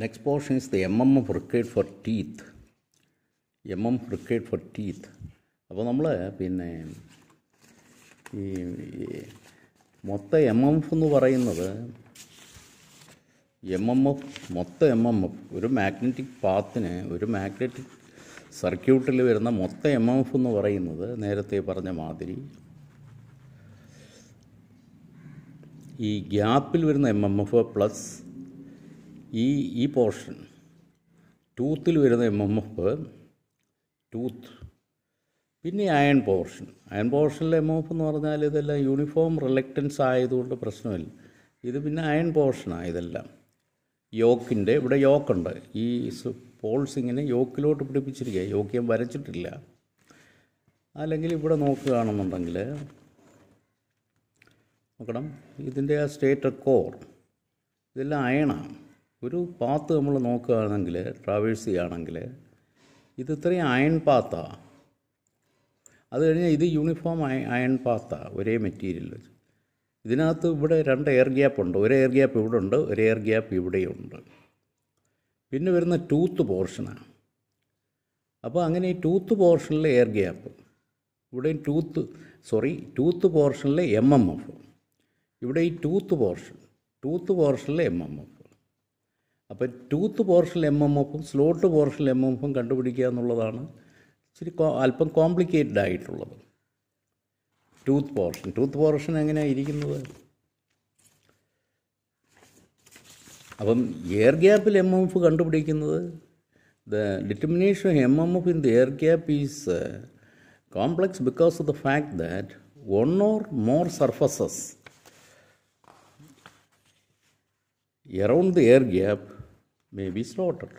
Next portion is the MMF required for teeth. MMF required for teeth. അപ്പോൾ നമ്മൾ പിന്നെ ഈ മൊത്തം MMF എന്ന് പറയുന്നത് മൊത്തം ഒരു മാഗ്നറ്റിക് പാത്തിന് ഒരു മാഗ്നറ്റിക് സർക്യൂട്ടിൽ വരുന്ന മൊത്തം MMF എന്ന് പറയുന്നത് നേരത്തെ പറഞ്ഞ മാതിരി ഈ ഗ്യാപ്പിൽ വരുന്ന MMF പ്ലസ് ഈ പോർഷൻ ടൂത്തിൽ വരുന്ന MMF ടൂത്ത് പിന്നെ അയൺ പോർഷനിലെ MMF എന്ന് പറഞ്ഞാൽ ഇതെല്ലാം യൂണിഫോം റിലക്റ്റൻസ് ആയതുകൊണ്ട് പ്രശ്നമില്ല. ഇത് പിന്നെ അയൺ പോർഷനാണ് ഇതെല്ലാം. യോക്കിൻ്റെ ഇവിടെ യോക്കുണ്ട്, ഈ പോൾസ് ഇങ്ങനെ യോക്കിലോട്ട് പിടിപ്പിച്ചിരിക്കുക. യോക്ക് ഞാൻ വരച്ചിട്ടില്ല. അല്ലെങ്കിൽ ഇവിടെ നോക്കുകയാണെന്നുണ്ടെങ്കിൽ നോക്കണം, ഇതിൻ്റെ ആ സ്റ്റേറ്റർ കോർ ഇതെല്ലാം അയണാണ്. ഒരു പാത്ത് നമ്മൾ നോക്കുകയാണെങ്കിൽ ട്രാവേഴ്സ് ചെയ്യുകയാണെങ്കിൽ ഇത് ഇത്രയും അയൺ പാത്താണ്. അത് കഴിഞ്ഞാൽ ഇത് യൂണിഫോം അയൺ പാത്താണ്, ഒരേ മെറ്റീരിയൽ. ഇതിനകത്ത് ഇവിടെ രണ്ട് എയർ ഗ്യാപ്പ് ഉണ്ട്. ഒരു എയർ ഗ്യാപ്പ് ഇവിടെ ഉണ്ട്, ഒരു എയർ ഗ്യാപ്പ് ഇവിടെയുണ്ട്. പിന്നെ വരുന്ന ടൂത്ത് പോർഷനാണ്. അപ്പോൾ അങ്ങനെ ഈ ടൂത്ത് പോർഷനിലെ എയർ ഗ്യാപ്പ് ഇവിടെയും ടൂത്ത് പോർഷനിലെ MMF ഇവിടെ ഈ ടൂത്ത് പോർഷനിലെ MMF. അപ്പോൾ ടൂത്ത് പോർഷനിൽ MMFും സ്ലോട്ട് പോർഷനിൽ MMFും കണ്ടുപിടിക്കുക എന്നുള്ളതാണ് ഇച്ചിരി അല്പം കോംപ്ലിക്കേറ്റഡ് ആയിട്ടുള്ളത്. ടൂത്ത് പോർഷൻ എങ്ങനെയാണ് ഇരിക്കുന്നത്? അപ്പം എയർ ഗ്യാപ്പിൽ MMF കണ്ടുപിടിക്കുന്നത് the determination of MMF in the air gap is complex because of the fact that one or more surfaces around the air gap may be slotted.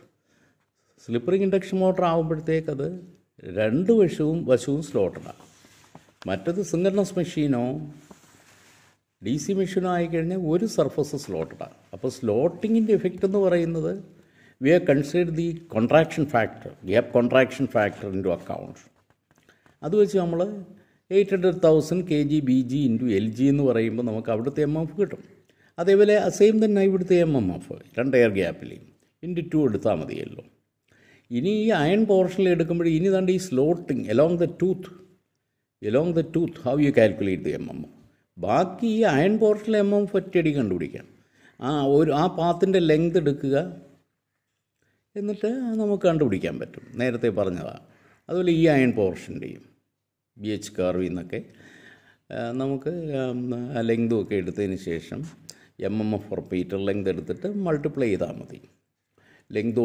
Slip ring induction motor ആകുമ്പോഴത്തേക്ക് അത് രണ്ട് വശവും സ്ലോട്ടഡാണ്. മറ്റത് synchronous മെഷീനോ DC മെഷീനോ ആയിക്കഴിഞ്ഞാൽ ഒരു surface സ്ലോട്ടഡാണ്. അപ്പോൾ സ്ലോട്ടിങ്ങിൻ്റെ effect എന്ന് പറയുന്നത് we are consider the gap contraction factor into account. അത് വെച്ച് നമ്മൾ 800,000 kg/BG × LG എന്ന് പറയുമ്പോൾ നമുക്ക് അവിടുത്തെ MMF കിട്ടും. അതേപോലെ സെയിം തന്നെ ഇവിടുത്തെ MMF രണ്ട് എയർ ഗ്യാപ്പിൽ × 2 എടുത്താൽ മതിയല്ലോ. ഇനി ഈ അയൺ പോർഷനിൽ എടുക്കുമ്പോൾ ഇനി തണ്ട് ഈ slotting along the tooth how you calculate the MMF. ബാക്കി ഈ അയൺ പോർഷനിലെ MMF ഒറ്റയടി കണ്ടുപിടിക്കാം. ആ പാത്തിൻ്റെ ലെങ്ത് എടുക്കുക, എന്നിട്ട് നമുക്ക് കണ്ടുപിടിക്കാൻ പറ്റും. നേരത്തെ പറഞ്ഞതാണ്. അതുപോലെ ഈ അയൺ പോർഷൻ്റെയും BH കർവിൽ നിന്നൊക്കെ നമുക്ക് ലെങ്തും ഒക്കെ എടുത്തതിന് ശേഷം MMF റിപ്പീറ്റർ ലെങ്ത് എടുത്തിട്ട് മൾട്ടിപ്ലൈ ചെയ്താൽ മതി. ലെങ്ത്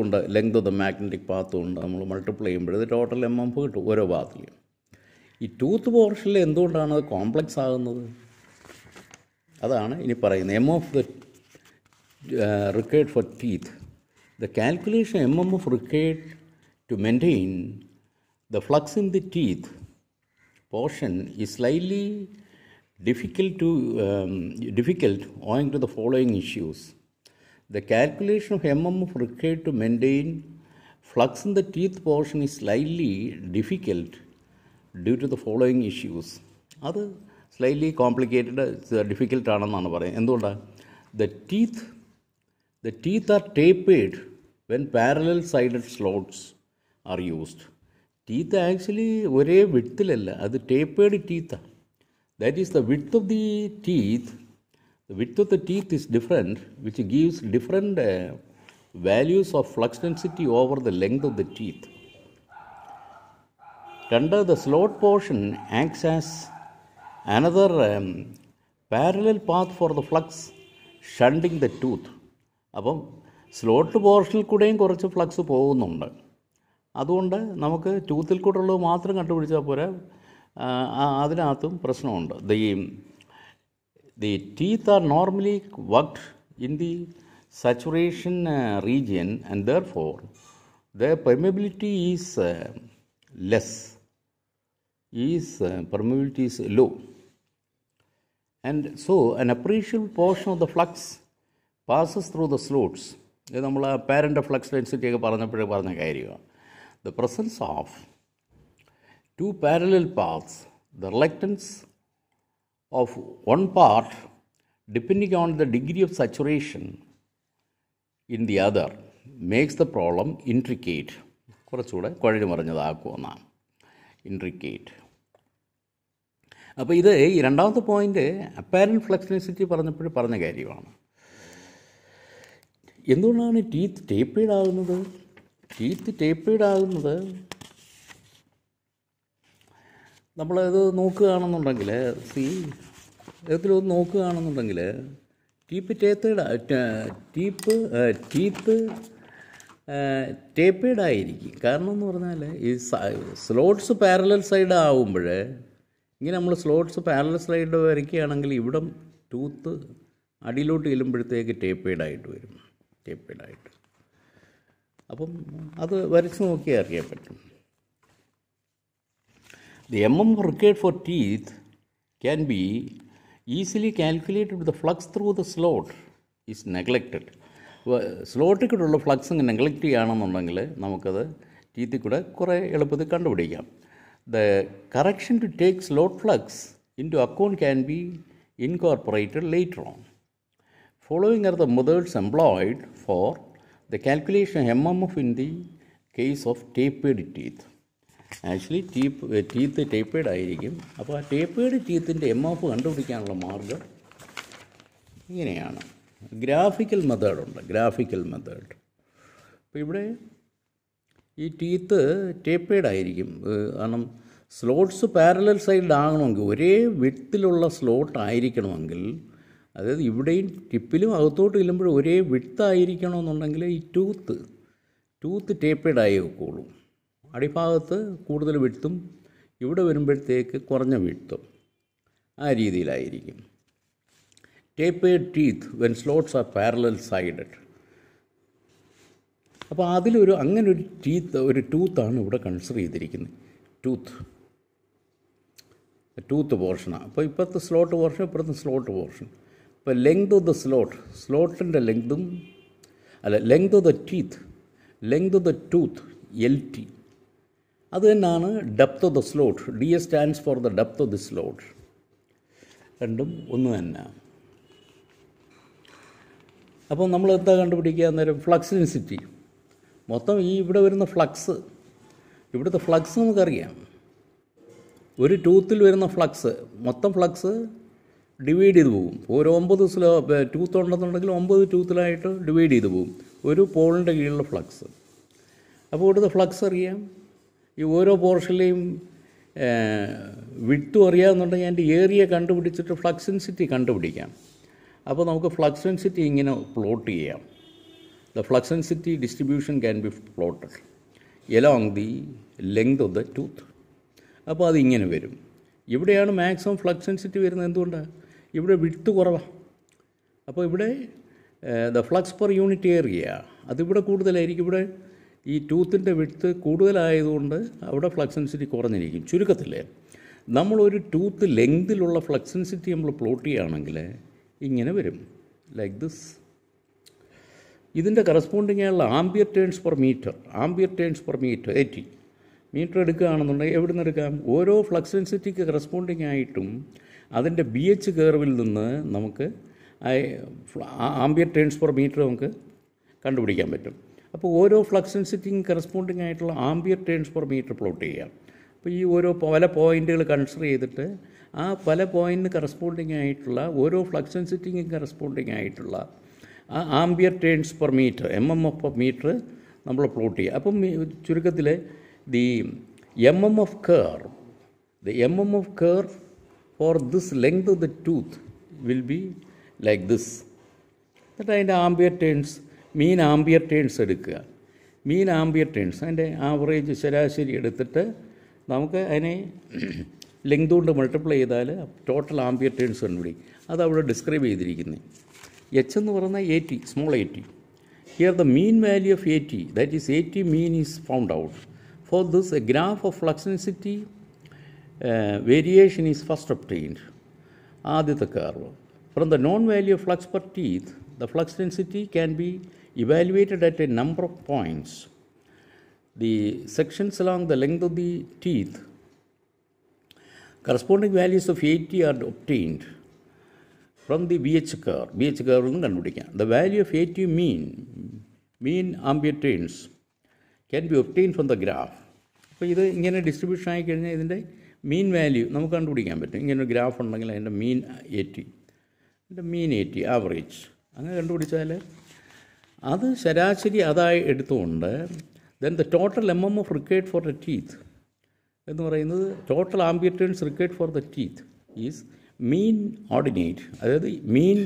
ഓഫ് ദ മാഗ്നറ്റിക് പാത്തും ഉണ്ട്. നമ്മൾ മൾട്ടിപ്ലൈ ചെയ്യുമ്പോഴത് ടോട്ടൽ MMF കിട്ടും ഓരോ പാത്തിലും. ഈ ടൂത്ത് പോർഷനിൽ എന്തുകൊണ്ടാണ് അത് കോംപ്ലക്സ് ആകുന്നത്? അതാണ് ഇനി പറയുന്നത്. MMF required for teeth. The calculation MMF required to maintain the flux in the teeth portion is slightly difficult owing to the following issues. The calculation of MMF required to maintain flux in the teeth portion is slightly difficult due to the following issues. അത് slightly complicated difficult ആണെന്നാണ് പറയുന്നത്. എന്തുകൊണ്ടാണ്? The teeth are tapered when parallel sided slots are used. Teeth actually ഒരേ വിഡ്ത്തിലല്ല, അത് tapered ടീത്താണ്. That is, the width of the teeth is different, which gives different values of flux density over the length of the teeth. Under the slot portion acts as another parallel path for the flux shunting the tooth. അപ്പം slot പോർഷനിൽ കൂടെയും കുറച്ച് flux പോകുന്നുണ്ട്. അതുകൊണ്ട് നമുക്ക് ടൂത്തിൽ കൂടെയുള്ളത് മാത്രം കണ്ടുപിടിച്ചാൽ പോരാ, അതിനകത്തും പ്രശ്നമുണ്ട്. The teeth are normally worked in the saturation region and therefore their permeability is low. And so an appreciable portion of the flux passes through the slots. ഇത് നമ്മൾ പാരൻ്റ് ഫ്ലക്സ് ഡെൻസിറ്റി ഒക്കെ പറഞ്ഞ കാര്യമാണ്. The presence of two parallel paths, the reluctance of one part depending on the degree of saturation in the other makes the problem intricate, കുറച്ചുകൂടെ കുഴഞ്ഞു മറിഞ്ഞതാക്കുമെന്നാണ് intricate. അപ്പോൾ ഇത് ഈ രണ്ടാമത്തെ പോയിൻ്റ് അപ്പാരൻറ്റ് ഫ്ലെക്സിബിലിറ്റി പറഞ്ഞപ്പോൾ പറഞ്ഞ കാര്യമാണ്. എന്തുകൊണ്ടാണ് ടീത്ത് ടേപ്പേഡ് ആകുന്നത്? ടീത്ത് ടേപ്പേഡ് ആകുന്നത് നമ്മളത് നോക്കുകയാണെന്നുണ്ടെങ്കിൽ ഇതിലൊന്ന് നോക്കുകയാണെന്നുണ്ടെങ്കിൽ ടീത്ത് ടേപ്പേഡ് ആയിരിക്കും. കാരണം എന്ന് പറഞ്ഞാൽ ഈ സ്ലോട്ട്സ് പാരലൽ സൈഡ് ആകുമ്പോൾ, ഇങ്ങനെ നമ്മൾ സ്ലോട്ട്സ് പാരലൽ സൈഡ് വരയ്ക്കുകയാണെങ്കിൽ ഇവിടെ ടൂത്ത് അടിയിലോട്ട് ചെല്ലുമ്പോഴത്തേക്ക് ടേപ്പേഡായിട്ട് വരും, ടേപ്പേഡായിട്ട്. അപ്പം അത് വരച്ച് നോക്കിയാൽ അറിയാൻ പറ്റും. The mm required for teeth can be easily calculated with the flux through the slot is neglected. സ്ലോട്ടിൽ കൂടെയുള്ള ഫ്ലക്സ് നെഗ്ലക്റ്റ് ചെയ്യുകയാണെന്നുണ്ടെങ്കിൽ നമുക്കത് ടീത്തിൽ കൂടെ കുറേ എളുപ്പത്തിൽ കണ്ടുപിടിക്കാം. The correction to take slot flux into account can be incorporated later on. Following are the methods employed for the calculation of MMF in the case of tapered teeth. Actually teeth tapered ആയിരിക്കും. അപ്പോൾ ആ tapered ടീത്തിൻ്റെ MMF കണ്ടുപിടിക്കാനുള്ള മാർഗം ഇങ്ങനെയാണ്. Graphical മെത്തേഡുണ്ട്, graphical method. അപ്പോൾ ഇവിടെ ഈ ടീത്ത് ടേപ്പേഡ് ആയിരിക്കും. കാരണം സ്ലോട്ട്സ് പാരലൽ സൈഡ് ആകണമെങ്കിൽ, ഒരേ വിഡ്ത്തിലുള്ള സ്ലോട്ട് ആയിരിക്കണമെങ്കിൽ, അതായത് ഇവിടെയും ടിപ്പിലും അകത്തോട്ട് ചെല്ലുമ്പോഴും ഒരേ വിഡ്ത്തായിരിക്കണമെന്നുണ്ടെങ്കിൽ ഈ ടൂത്ത് ടേപ്പേഡായി വെക്കുള്ളൂ. അടിഭാഗത്ത് കൂടുതൽ വിഡ്ത്തും ഇവിടെ വരുമ്പോഴത്തേക്ക് കുറഞ്ഞ വിഡ്ത്തും ആ രീതിയിലായിരിക്കും. Tapered teeth when slots R parallel sided. അപ്പോൾ അതിലൊരു അങ്ങനൊരു ടൂത്താണ് ഇവിടെ കൺസിഡർ ചെയ്തിരിക്കുന്നത്. ടൂത്ത് പോർഷനാണ്. അപ്പോൾ ഇപ്പോഴത്തെ സ്ലോട്ട് പോർഷൻ, ഇപ്പോഴത്തെ സ്ലോട്ട് പോർഷൻ. ഇപ്പോൾ ലെങ്ത് ഓഫ് ദ സ്ലോട്ടിൻ്റെ ലെങ്തും length of the tooth LT. അത് തന്നെയാണ് depth of the slot. DS stands for the depth of the slot. രണ്ടും ഒന്ന് തന്നെ. അപ്പോൾ നമ്മൾ എന്താ കണ്ടുപിടിക്കുക അന്നേരം? Flux density. മൊത്തം ഈ ഇവിടെ വരുന്ന ഫ്ലക്സ്, ഇവിടുത്തെ ഫ്ലക്സ് നമുക്കറിയാം. ഒരു ടൂത്തിൽ വരുന്ന ഫ്ലക്സ്, മൊത്തം ഫ്ലക്സ് ഡിവൈഡ് ചെയ്ത് പോകും. ഒരു 9 ടൂത്ത് ഉണ്ടെന്നുണ്ടെങ്കിൽ 9 ടൂത്തിലായിട്ട് ഡിവൈഡ് ചെയ്ത് പോകും ഒരു പോളിൻ്റെ കീഴിലുള്ള ഫ്ലക്സ്. അപ്പോൾ ഇവിടുത്തെ ഫ്ലക്സ് അറിയാം. ഈ ഓരോ പോർഷനിലെയും വിഡ്ത്തും അറിയാമെന്നുണ്ടെങ്കിൽ അതിൻ്റെ ഏരിയ കണ്ടുപിടിച്ചിട്ട് ഫ്ലക്സ് ഡെൻസിറ്റി കണ്ടുപിടിക്കാം. അപ്പോൾ നമുക്ക് ഫ്ലക്സ് ഡെൻസിറ്റി ഇങ്ങനെ പ്ലോട്ട് ചെയ്യാം. The flux density distribution can be plotted along the length of the tooth. അപ്പോൾ അതിങ്ങനെ വരും. ഇവിടെയാണ് മാക്സിമം ഫ്ലക്സ് ഡെൻസിറ്റി വരുന്നത്. എന്തുകൊണ്ടാണ്? ഇവിടെ വിഡ്ത്ത് കുറവാണ്. അപ്പോൾ ഇവിടെ the flux per unit area അതിവിടെ കൂടുതലായിരിക്കും. ഇവിടെ ഈ ടൂത്തിൻ്റെ വിഡ്ത്ത് കൂടുതലായതുകൊണ്ട് അവിടെ ഫ്ലക്സ് ഡെൻസിറ്റി കുറഞ്ഞിരിക്കും. ചുരുക്കത്തിൽ നമ്മളൊരു ടൂത്ത് ലെങ്തിലുള്ള ഫ്ലക്സ് ഡെൻസിറ്റി നമ്മൾ പ്ലോട്ട് ചെയ്യുകയാണെങ്കിൽ ഇങ്ങനെ വരും, ലൈക്ക് ദിസ്. ഇതിൻ്റെ കറസ്പോണ്ടിങ് ആയുള്ള ampere turns per metre 80 metre എടുക്കുകയാണെന്നുണ്ടെങ്കിൽ എവിടെ നിന്ന് എടുക്കാം? ഓരോ ഫ്ലക്സ് ഡെൻസിറ്റിക്ക് കറസ്പോണ്ടിങ് ആയിട്ടും അതിൻ്റെ BH കർവിൽ നിന്ന് നമുക്ക് ആംബിയർ ടേൺസ് പെർ മീറ്റർ നമുക്ക് കണ്ടുപിടിക്കാൻ പറ്റും. അപ്പോൾ ഓരോ ഫ്ലക്സ് ഡെൻസിറ്റിക്കും കറസ്പോണ്ടിങ് ആയിട്ടുള്ള ampere turns per metre plot ചെയ്യാം. അപ്പോൾ ഈ ഓരോ പല പോയിൻറ്റുകൾ കൺസിഡർ ചെയ്തിട്ട് ആ പല പോയിൻറ്റിന് കറസ്പോണ്ടിങ് ആയിട്ടുള്ള ഓരോ ഫ്ലക്സ് ഡെൻസിറ്റിക്കും കറസ്പോണ്ടിങ് ആയിട്ടുള്ള ആ ampere turns per metre MMF per metre നമ്മൾ പ്ലോട്ട് ചെയ്യുക. അപ്പം ചുരുക്കത്തിൽ the MMF curve for this length of the tooth will be like this. എന്നിട്ട് അതിൻ്റെ ആംബിയർ ടേൺസ്, മീൻ ആംബിയർ ടേൺസ് എടുക്കുക. മീൻ ആംബിയർ ടേൺസ് അതിൻ്റെ ആവറേജ് ശരാശരി എടുത്തിട്ട് നമുക്ക് അതിനെ ലെങ്ത് കൊണ്ട് മൾട്ടിപ്ലൈ ചെയ്താൽ ടോട്ടൽ ആംബിയർ ടേൺസ് കണ്ടുപിടിക്കും. അതവിടെ ഡിസ്ക്രൈബ് ചെയ്തിരിക്കുന്നത്. H എന്ന് പറയുന്നത് 80, small 80. Here the mean value of 80, that is 80 mean is found out. For this, a graph of flux density variation is first obtained. ആദ്യത്തെ curve. From the known value of flux per teeth, the flux density can be evaluated at a number of points. The sections along the length of the teeth, corresponding values of 80 are obtained from the BH curve. BH curve ഒന്ന് കണ്ടുപിടിക്കാം. The value of 80 mean mean ambient turns can be obtained from the graph. അപ്പോൾ ഇത് ഇങ്ങനെ distribution ആയി കഴിഞ്ഞാൽ ഇതിൻ്റെ mean value നമുക്ക് കണ്ടുപിടിക്കാൻ പറ്റും. ഇങ്ങനൊരു ഗ്രാഫ് ഉണ്ടെങ്കിൽ അതിൻ്റെ മീൻ 80, അതിൻ്റെ മീൻ 80 ആവറേജ് അങ്ങനെ കണ്ടുപിടിച്ചാൽ അത് ശരാശരി അതായി എടുത്തുകൊണ്ട് then the total MMF required for the teeth എന്ന് പറയുന്നത് total ambient turns required for the teeth is mean ordinate, അതായത് മീൻ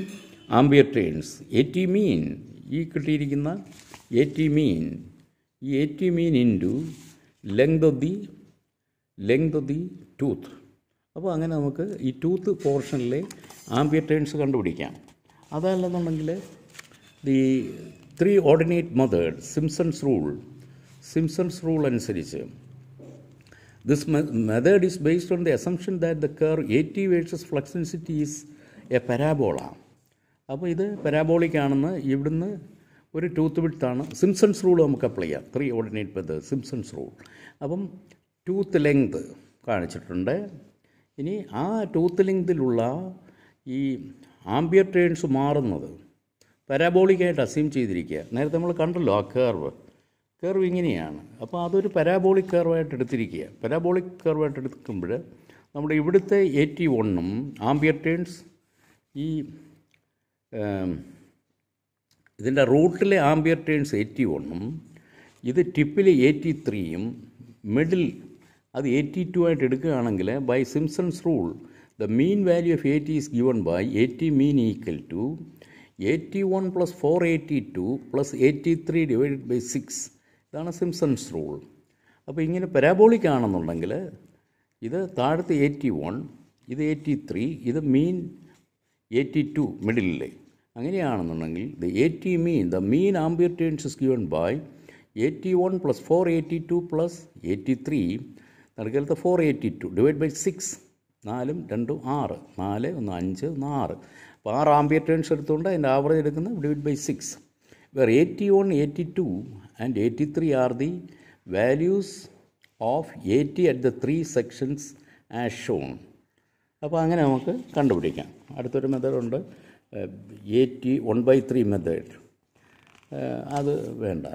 ആംബിയന്റ് ടേൺസ് 80 മീൻ, ഈ കിട്ടിയിരിക്കുന്ന 80 മീൻ, ഈ 80 മീൻ into length of the tooth. അപ്പോൾ അങ്ങനെ നമുക്ക് ഈ ടൂത്ത് പോർഷനിലെ ആംബിയന്റ് ടേൺസ് കണ്ടുപിടിക്കാം. അതല്ലെന്നുണ്ടെങ്കിൽ the 3 ordinate method Simpsons rule അനുസരിച്ച് this method is based on the assumption that the curve AT versus flux density is a parabola. അപ്പോൾ ഇത് പരാബോളിക് ആണെന്ന് ഇവിടുന്ന് ഒരു ടൂത്ത് വിഡ്ത്താണ്. സിംപ്സൺസ് റൂൾ നമുക്ക് അപ്ലൈ ചെയ്യാം. 3 ഓർഡിനേറ്റ് മെത്തേഡ് സിംപ്സൺസ് റൂൾ. അപ്പം tooth length കാണിച്ചിട്ടുണ്ട്. ഇനി ആ ടൂത്ത് ലെങ്തിലുള്ള ഈ ആംബിയന്റ് ടേൺസ് മാറുന്നത് പരാബോളിക്കായിട്ട് അസ്യൂം ചെയ്തിരിക്കുക. നേരത്തെ നമ്മൾ കണ്ടല്ലോ ആ കർവ് ഇങ്ങനെയാണ്. അപ്പോൾ അതൊരു പരാബോളിക് കർവായിട്ട് എടുത്തിരിക്കുക. പരാബോളിക് കർവായിട്ട് എടുക്കുമ്പോൾ നമ്മുടെ ഇവിടുത്തെ 81ഉം ആംബിയന്റ് ടേൺസ് ഈ ഇതിൻ്റെ റൂട്ടിലെ ആംബിയന്റ് ടേൺസ് 81ഉം ഇത് ടിപ്പിൽ 83യും മിഡിൽ അത് 82 ആയിട്ട് എടുക്കുകയാണെങ്കിൽ by Simpson's rule the mean value of 80 is given by 80 mean equal to 81 + 482 + 83 divided by 6. ഇതാണ് സിംപ്സൺസ് റൂൾ. അപ്പോൾ ഇങ്ങനെ പരാബോളിക് ആണെന്നുണ്ടെങ്കിൽ ഇത് താഴത്തെ 81, ഇത് 83, ഇത് മീൻ 82 മിഡിലിലെ. അങ്ങനെയാണെന്നുണ്ടെങ്കിൽ the mean ambient turns is given by 81 + 482 + 83 നടുക്കലത്തെ 482 ഡിവൈഡ് ബൈ 6. 4ഉം 2ഉം 6, 4 1 5 1 6. അപ്പോൾ 6 ആംബിയന്റ് ടേൺസ് എടുത്തുകൊണ്ട് അതിൻ്റെ ആവറേജ് എടുക്കുന്നത് divide by 6. where 81, 82 and 83 are the values of 80 at the 3 sections as shown. അപ്പോൾ അങ്ങനെ നമുക്ക് കണ്ടുപിടിക്കാം. അടുത്തൊരു മെത്തേഡുണ്ട് 81/3 മെത്തേഡ്. അത് വേണ്ട.